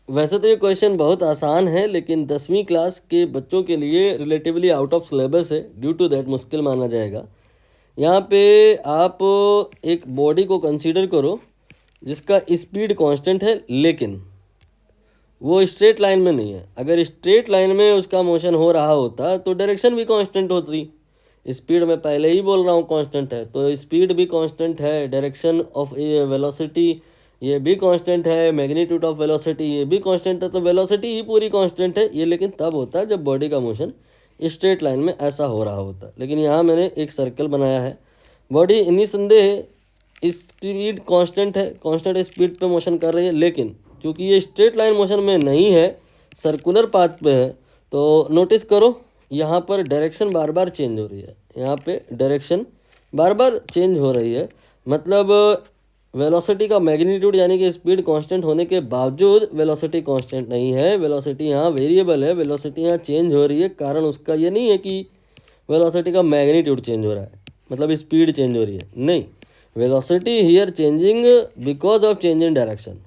वैसे तो ये क्वेश्चन बहुत आसान है, लेकिन 10वीं क्लास के बच्चों के लिए रिलेटिवली आउट ऑफ सिलेबस है, ड्यू टू दैट मुश्किल माना जाएगा। यहाँ पे आप एक बॉडी को कंसीडर करो जिसका स्पीड कांस्टेंट है, लेकिन वो स्ट्रेट लाइन में नहीं है। अगर स्ट्रेट लाइन में उसका मोशन हो रहा होता तो डायरेक्शन भी कांस्टेंट होती। स्पीड में पहले ही बोल रहा हूँ कांस्टेंट है, तो स्पीड भी कांस्टेंट है, डायरेक्शन ऑफ वेलोसिटी ये भी कांस्टेंट है, मैग्नीट्यूड ऑफ वेलोसिटी ये भी कांस्टेंट है, तो वेलोसिटी ही पूरी कांस्टेंट है। ये लेकिन तब होता है जब बॉडी का मोशन स्ट्रेट लाइन में ऐसा हो रहा होता है। लेकिन यहाँ मैंने एक सर्कल बनाया है, बॉडी निसंदेह स्पीड कांस्टेंट है, कांस्टेंट स्पीड पे मोशन कर रही है, लेकिन क्योंकि ये स्ट्रेट लाइन मोशन में नहीं है, सर्कुलर पाथ पे है, तो नोटिस करो यहाँ पर डायरेक्शन बार बार चेंज हो रही है। यहाँ पे डायरेक्शन बार बार चेंज हो रही है, मतलब वेलोसिटी का मैग्नीट्यूड यानी कि स्पीड कांस्टेंट होने के बावजूद वेलोसिटी कांस्टेंट नहीं है। वेलोसिटी यहाँ वेरिएबल है, वेलोसिटी यहाँ चेंज हो रही है। कारण उसका ये नहीं है कि वेलोसिटी का मैग्नीट्यूड चेंज हो रहा है, मतलब स्पीड चेंज हो रही है, नहीं। Velocity here changing because of change in direction.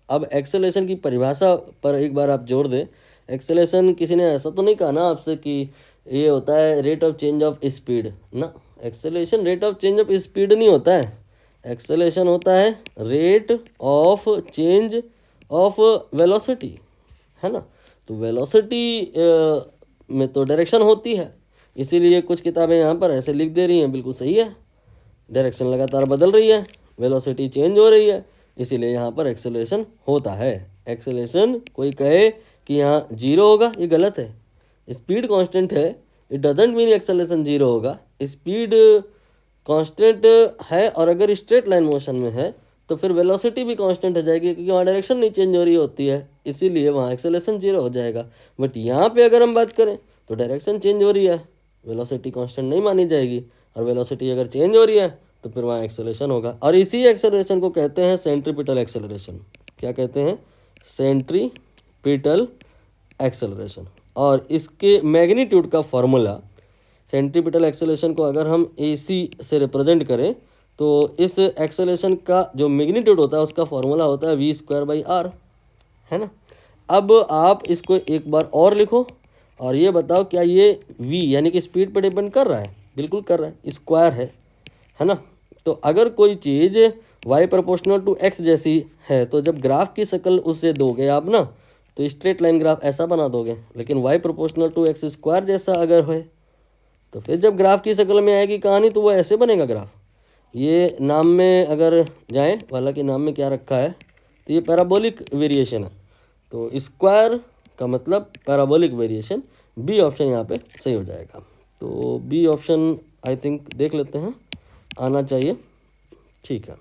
अब एक्सेलेरेशन की परिभाषा पर एक बार आप जोर दें। एक्सेलेरेशन किसी ने ऐसा तो नहीं कहा ना आपसे कि ये होता है rate of change of speed ना। Acceleration rate of change of speed नहीं होता है, एक्सेलेरेशन होता है rate of change of velocity, है ना। तो वेलोसिटी में तो डायरेक्शन होती है, इसीलिए कुछ किताबें यहाँ पर ऐसे लिख दे रही हैं, बिल्कुल सही है। डायरेक्शन लगातार बदल रही है, वेलोसिटी चेंज हो रही है, इसीलिए यहाँ पर एक्सेलरेशन होता है। एक्सेलरेशन कोई कहे कि यहाँ जीरो होगा, ये गलत है। स्पीड कांस्टेंट है, it doesn't mean acceleration zero होगा। स्पीड कांस्टेंट है और अगर स्ट्रेट लाइन मोशन में है तो फिर वेलोसिटी भी कांस्टेंट हो जाएगी, क्योंकि वहाँ डायरेक्शन नहीं चेंज हो रही होती है, इसीलिए वहाँ एक्सेलरेशन जीरो हो जाएगा। बट यहाँ पे अगर हम बात करें तो डायरेक्शन चेंज हो रही है, वेलोसिटी कांस्टेंट नहीं मानी जाएगी, और वेलोसिटी अगर चेंज हो रही है तो फिर वहाँ एक्सेलरेशन होगा। और इसी एक्सेलरेशन को कहते हैं सेंट्रीपिटल एक्सेलरेशन। क्या कहते हैं? Centripetal acceleration. और इसके मैग्नीट्यूड का फॉर्मूला, सेंट्रीपिटल एक्सेलरेशन को अगर हम AC से रिप्रेजेंट करें तो इस एक्सेलरेशन का जो मैग्नीट्यूड होता है उसका फॉर्मूला होता है v²/r, है ना। अब आप इसको एक बार और लिखो और ये बताओ क्या ये v यानी कि स्पीड पर डिपेंड कर रहा है? बिल्कुल कर रहा है, स्क्वायर है ना। तो अगर कोई चीज़ y प्रोपोर्शनल टू x जैसी है तो जब ग्राफ की शक्ल उससे दोगे आप ना, तो स्ट्रेट लाइन ग्राफ ऐसा बना दोगे। लेकिन y प्रोपोर्शनल टू x² जैसा अगर है तो फिर जब ग्राफ की शक्ल में आएगी कहानी तो वो ऐसे बनेगा ग्राफ। ये नाम में अगर जाएं, हालांकि नाम में क्या रखा है, तो ये पैराबोलिक वेरिएशन है, तो स्क्वायर का मतलब पैराबोलिक वेरिएशन। बी ऑप्शन यहाँ पे सही हो जाएगा। तो बी ऑप्शन आई थिंक देख लेते हैं, आना चाहिए, ठीक है।